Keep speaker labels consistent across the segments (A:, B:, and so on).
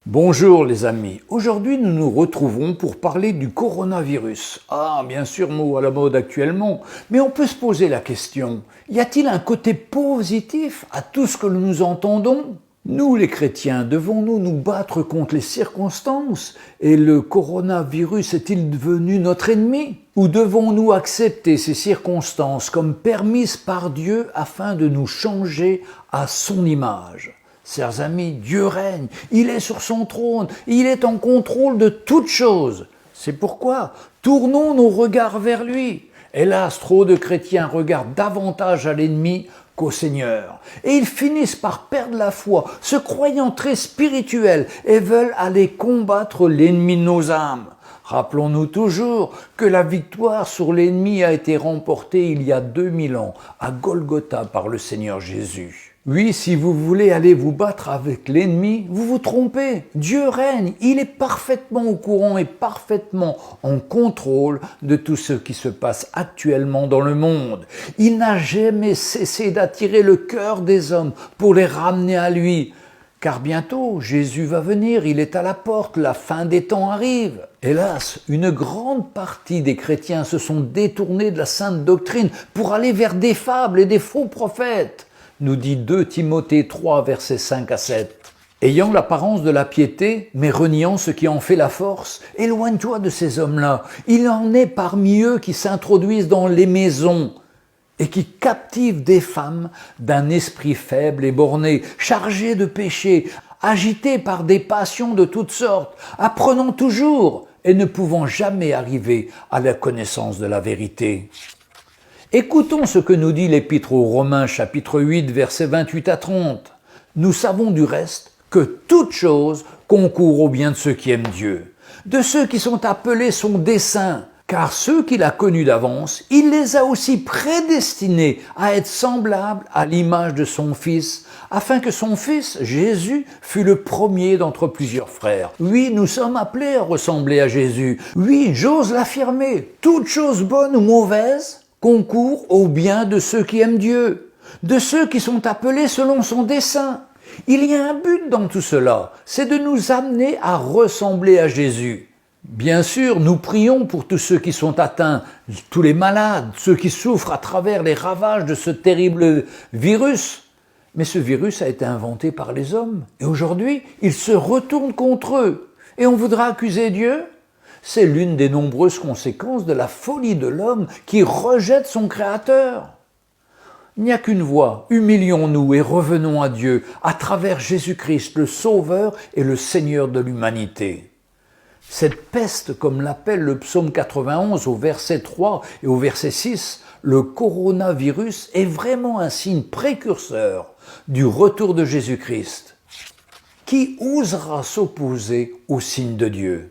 A: Bonjour les amis, aujourd'hui nous nous retrouvons pour parler du coronavirus. Ah, bien sûr, mot à la mode actuellement, mais on peut se poser la question, y a-t-il un côté positif à tout ce que nous entendons ? Nous les chrétiens, devons-nous nous battre contre les circonstances? Et le coronavirus est-il devenu notre ennemi? Ou devons-nous accepter ces circonstances comme permises par Dieu afin de nous changer à son image? Chers amis, Dieu règne, il est sur son trône, il est en contrôle de toutes choses. C'est pourquoi tournons nos regards vers lui. Hélas, trop de chrétiens regardent davantage à l'ennemi qu'au Seigneur. Et ils finissent par perdre la foi, se croyant très spirituels et veulent aller combattre l'ennemi de nos âmes. Rappelons-nous toujours que la victoire sur l'ennemi a été remportée il y a 2000 ans à Golgotha par le Seigneur Jésus. Oui, si vous voulez aller vous battre avec l'ennemi, vous vous trompez. Dieu règne, il est parfaitement au courant et parfaitement en contrôle de tout ce qui se passe actuellement dans le monde. Il n'a jamais cessé d'attirer le cœur des hommes pour les ramener à lui. Car bientôt, Jésus va venir, il est à la porte, la fin des temps arrive. Hélas, une grande partie des chrétiens se sont détournés de la sainte doctrine pour aller vers des fables et des faux prophètes, nous dit 2 Timothée 3, versets 5 à 7. Ayant l'apparence de la piété, mais reniant ce qui en fait la force, éloigne-toi de ces hommes-là. Il en est parmi eux qui s'introduisent dans les maisons et qui captivent des femmes d'un esprit faible et borné, chargés de péché, agités par des passions de toutes sortes, apprenant toujours et ne pouvant jamais arriver à la connaissance de la vérité. Écoutons ce que nous dit l'Épître aux Romains, chapitre 8, versets 28 à 30. Nous savons du reste que toute chose concourt au bien de ceux qui aiment Dieu, de ceux qui sont appelés son dessein, car ceux qu'il a connus d'avance, il les a aussi prédestinés à être semblables à l'image de son Fils, afin que son Fils, Jésus, fût le premier d'entre plusieurs frères. Oui, nous sommes appelés à ressembler à Jésus. Oui, j'ose l'affirmer, toute chose bonne ou mauvaise concourt au bien de ceux qui aiment Dieu, de ceux qui sont appelés selon son dessein. Il y a un but dans tout cela, c'est de nous amener à ressembler à Jésus. Bien sûr, nous prions pour tous ceux qui sont atteints, tous les malades, ceux qui souffrent à travers les ravages de ce terrible virus. Mais ce virus a été inventé par les hommes, et aujourd'hui, il se retourne contre eux. Et on voudra accuser Dieu ? C'est l'une des nombreuses conséquences de la folie de l'homme qui rejette son Créateur. Il n'y a qu'une voie, humilions-nous et revenons à Dieu à travers Jésus-Christ, le Sauveur et le Seigneur de l'humanité. Cette peste, comme l'appelle le psaume 91 au verset 3 et au verset 6, le coronavirus est vraiment un signe précurseur du retour de Jésus-Christ. Qui osera s'opposer au signe de Dieu ?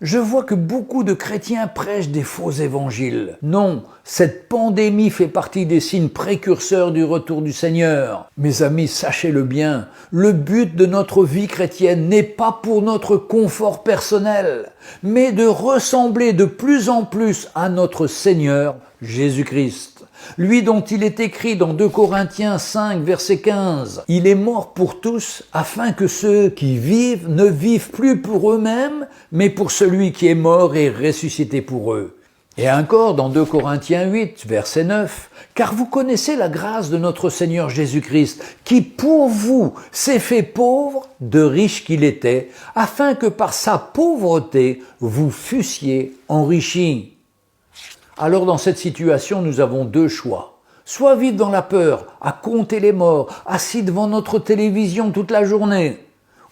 A: Je vois que beaucoup de chrétiens prêchent des faux évangiles. Non, cette pandémie fait partie des signes précurseurs du retour du Seigneur. Mes amis, sachez-le bien, le but de notre vie chrétienne n'est pas pour notre confort personnel, mais de ressembler de plus en plus à notre Seigneur Jésus-Christ. Lui dont il est écrit dans 2 Corinthiens 5, verset 15. Il est mort pour tous, afin que ceux qui vivent ne vivent plus pour eux-mêmes, mais pour celui qui est mort et ressuscité pour eux. Et encore dans 2 Corinthiens 8, verset 9. Car vous connaissez la grâce de notre Seigneur Jésus-Christ, qui pour vous s'est fait pauvre, de riche qu'il était, afin que par sa pauvreté vous fussiez enrichis. Alors dans cette situation, nous avons deux choix. Soit vivre dans la peur, à compter les morts, assis devant notre télévision toute la journée.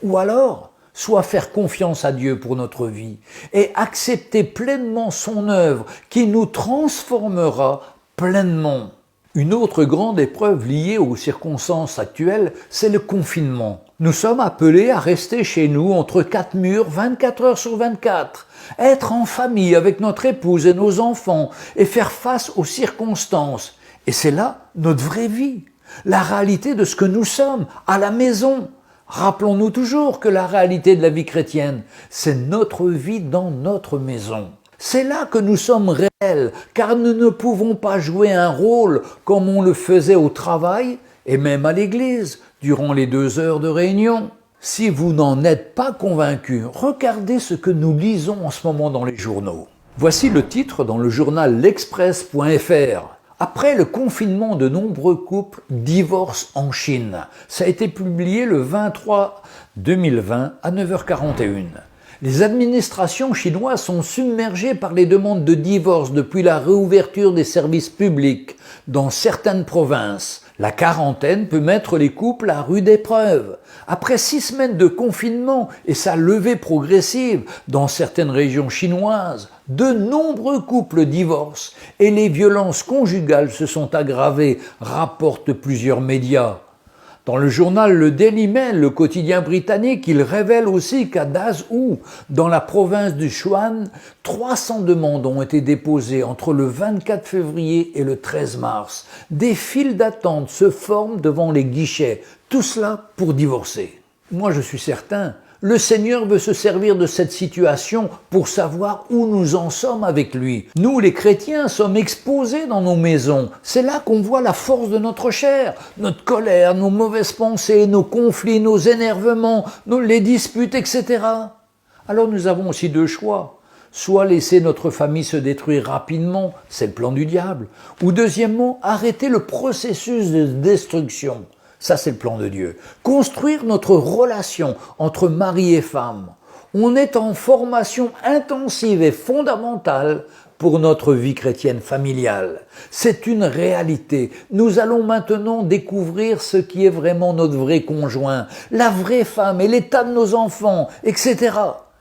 A: Ou alors, soit faire confiance à Dieu pour notre vie et accepter pleinement son œuvre qui nous transformera pleinement. Une autre grande épreuve liée aux circonstances actuelles, c'est le confinement. Nous sommes appelés à rester chez nous entre quatre murs 24 heures sur 24, être en famille avec notre épouse et nos enfants et faire face aux circonstances. Et c'est là notre vraie vie, la réalité de ce que nous sommes à la maison. Rappelons-nous toujours que la réalité de la vie chrétienne, c'est notre vie dans notre maison. C'est là que nous sommes réels, car nous ne pouvons pas jouer un rôle comme on le faisait au travail et même à l'église durant les 2 heures de réunion. Si vous n'en êtes pas convaincu, regardez ce que nous lisons en ce moment dans les journaux. Voici le titre dans le journal l'Express.fr. Après le confinement, de nombreux couples divorcent en Chine. Ça a été publié le 23 2020 à 9h41. Les administrations chinoises sont submergées par les demandes de divorce depuis la réouverture des services publics dans certaines provinces. La quarantaine peut mettre les couples à rude épreuve. Après 6 semaines de confinement et sa levée progressive dans certaines régions chinoises, de nombreux couples divorcent et les violences conjugales se sont aggravées, rapportent plusieurs médias. Dans le journal Le Daily Mail, le quotidien britannique, il révèle aussi qu'à Dazhou, dans la province du Sichuan, 300 demandes ont été déposées entre le 24 février et le 13 mars. Des files d'attente se forment devant les guichets, tout cela pour divorcer. Moi je suis certain, le Seigneur veut se servir de cette situation pour savoir où nous en sommes avec lui. Nous, les chrétiens, sommes exposés dans nos maisons. C'est là qu'on voit la force de notre chair, notre colère, nos mauvaises pensées, nos conflits, nos énervements, les disputes, etc. Alors nous avons aussi 2 choix. Soit laisser notre famille se détruire rapidement, c'est le plan du diable. Ou deuxièmement, arrêter le processus de destruction. Ça, c'est le plan de Dieu. Construire notre relation entre mari et femme. On est en formation intensive et fondamentale pour notre vie chrétienne familiale. C'est une réalité. Nous allons maintenant découvrir ce qui est vraiment notre vrai conjoint, la vraie femme et l'état de nos enfants, etc.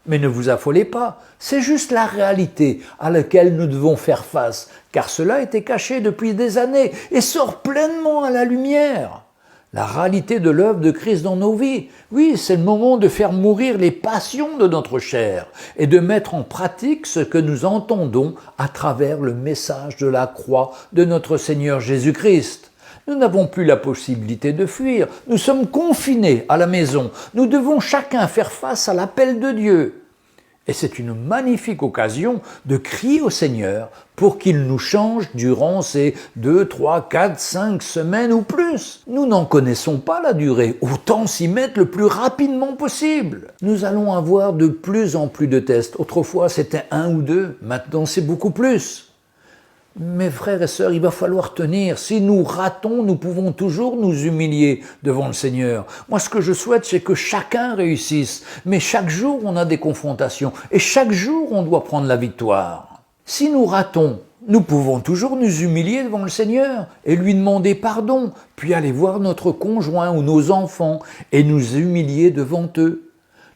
A: Mais ne vous affolez pas, c'est juste la réalité à laquelle nous devons faire face, car cela était caché depuis des années et sort pleinement à la lumière. La réalité de l'œuvre de Christ dans nos vies. Oui, c'est le moment de faire mourir les passions de notre chair et de mettre en pratique ce que nous entendons à travers le message de la croix de notre Seigneur Jésus-Christ. Nous n'avons plus la possibilité de fuir. Nous sommes confinés à la maison. Nous devons chacun faire face à l'appel de Dieu. Et c'est une magnifique occasion de crier au Seigneur pour qu'il nous change durant ces 2, 3, 4, 5 semaines ou plus. Nous n'en connaissons pas la durée, autant s'y mettre le plus rapidement possible. Nous allons avoir de plus en plus de tests. Autrefois c'était 1 ou 2, maintenant c'est beaucoup plus. Mes frères et sœurs, il va falloir tenir. Si nous ratons, nous pouvons toujours nous humilier devant le Seigneur. Moi, ce que je souhaite, c'est que chacun réussisse. Mais chaque jour, on a des confrontations. Et chaque jour, on doit prendre la victoire. Si nous ratons, nous pouvons toujours nous humilier devant le Seigneur et lui demander pardon, puis aller voir notre conjoint ou nos enfants et nous humilier devant eux.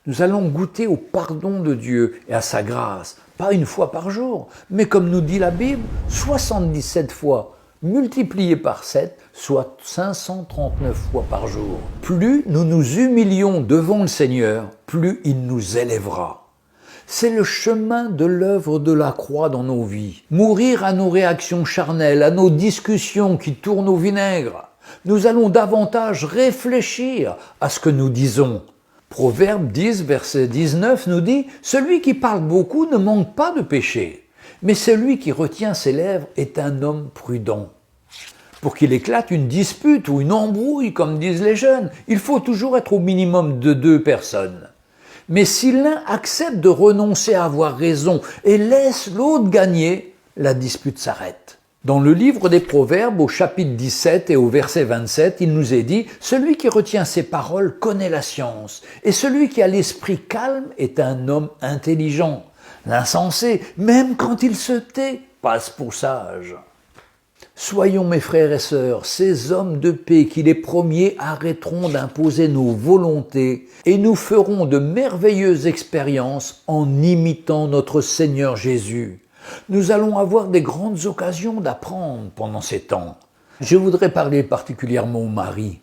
A: Nous allons goûter au pardon de Dieu et à sa grâce. Pas 1 fois par jour, mais comme nous dit la Bible, 77 fois, multiplié par 7, soit 539 fois par jour. Plus nous nous humilions devant le Seigneur, plus il nous élèvera. C'est le chemin de l'œuvre de la croix dans nos vies. Mourir à nos réactions charnelles, à nos discussions qui tournent au vinaigre. Nous allons davantage réfléchir à ce que nous disons. Proverbe 10, verset 19 nous dit « Celui qui parle beaucoup ne manque pas de péché, mais celui qui retient ses lèvres est un homme prudent. » Pour qu'il éclate une dispute ou une embrouille, comme disent les jeunes, il faut toujours être au minimum de 2 personnes. Mais si l'un accepte de renoncer à avoir raison et laisse l'autre gagner, la dispute s'arrête. Dans le livre des Proverbes, au chapitre 17 et au verset 27, il nous est dit « Celui qui retient ses paroles connaît la science, et celui qui a l'esprit calme est un homme intelligent. L'insensé, même quand il se tait, passe pour sage. » Soyons, mes frères et sœurs, ces hommes de paix qui les premiers arrêteront d'imposer nos volontés et nous ferons de merveilleuses expériences en imitant notre Seigneur Jésus. Nous allons avoir des grandes occasions d'apprendre pendant ces temps. Je voudrais parler particulièrement aux maris.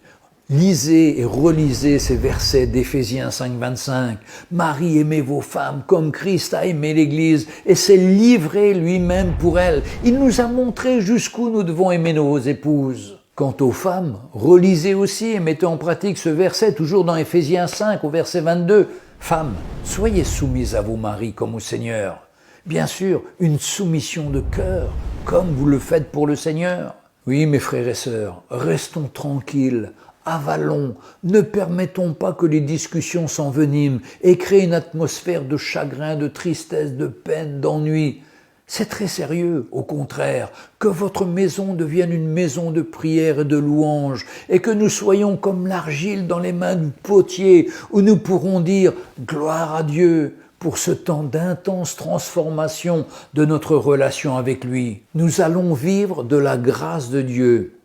A: Lisez et relisez ces versets d'Éphésiens 5, 25. « Marie, aimez vos femmes comme Christ a aimé l'Église et s'est livré lui-même pour elle. Il nous a montré jusqu'où nous devons aimer nos épouses. » Quant aux femmes, relisez aussi et mettez en pratique ce verset toujours dans Éphésiens 5 au verset 22. « Femmes, soyez soumises à vos maris comme au Seigneur. » Bien sûr, une soumission de cœur, comme vous le faites pour le Seigneur. Oui, mes frères et sœurs, restons tranquilles, Avalons, ne permettons pas que les discussions s'enveniment et créent une atmosphère de chagrin, de tristesse, de peine, d'ennui. C'est très sérieux, au contraire, que votre maison devienne une maison de prière et de louange, et que nous soyons comme l'argile dans les mains du potier, où nous pourrons dire « Gloire à Dieu » pour ce temps d'intense transformation de notre relation avec lui. Nous allons vivre de la grâce de Dieu,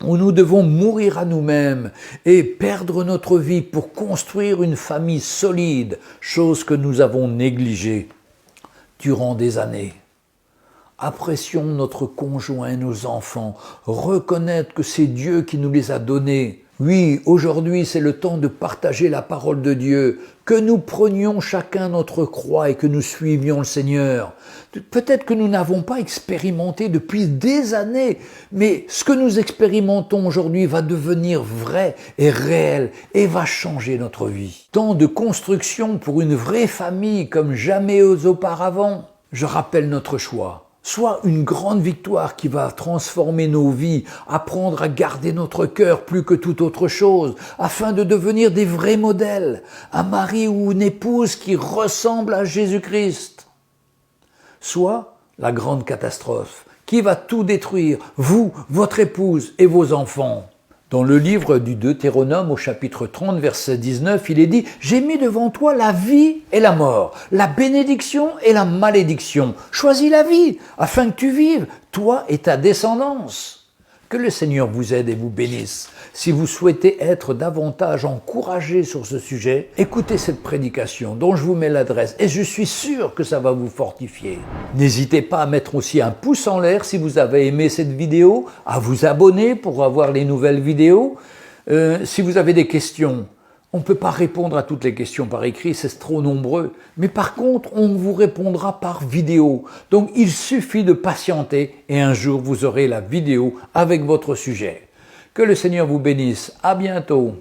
A: où nous devons mourir à nous-mêmes et perdre notre vie pour construire une famille solide, chose que nous avons négligée durant des années. Apprécions notre conjoint et nos enfants, reconnaître que c'est Dieu qui nous les a donnés. Oui, aujourd'hui c'est le temps de partager la parole de Dieu, que nous prenions chacun notre croix et que nous suivions le Seigneur. Peut-être que nous n'avons pas expérimenté depuis des années, mais ce que nous expérimentons aujourd'hui va devenir vrai et réel et va changer notre vie. Temps de construction pour une vraie famille comme jamais auparavant. Je rappelle notre choix. Soit une grande victoire qui va transformer nos vies, apprendre à garder notre cœur plus que toute autre chose, afin de devenir des vrais modèles, un mari ou une épouse qui ressemble à Jésus-Christ. Soit la grande catastrophe, qui va tout détruire, vous, votre épouse et vos enfants. Dans le livre du Deutéronome au chapitre 30, verset 19, il est dit « J'ai mis devant toi la vie et la mort, la bénédiction et la malédiction. Choisis la vie, afin que tu vives, toi et ta descendance. » Que le Seigneur vous aide et vous bénisse. Si vous souhaitez être davantage encouragé sur ce sujet, écoutez cette prédication dont je vous mets l'adresse et je suis sûr que ça va vous fortifier. N'hésitez pas à mettre aussi un pouce en l'air si vous avez aimé cette vidéo, à vous abonner pour avoir les nouvelles vidéos. Si vous avez des questions, on ne peut pas répondre à toutes les questions par écrit, c'est trop nombreux. Mais par contre, on vous répondra par vidéo. Donc, il suffit de patienter et un jour, vous aurez la vidéo avec votre sujet. Que le Seigneur vous bénisse. À bientôt.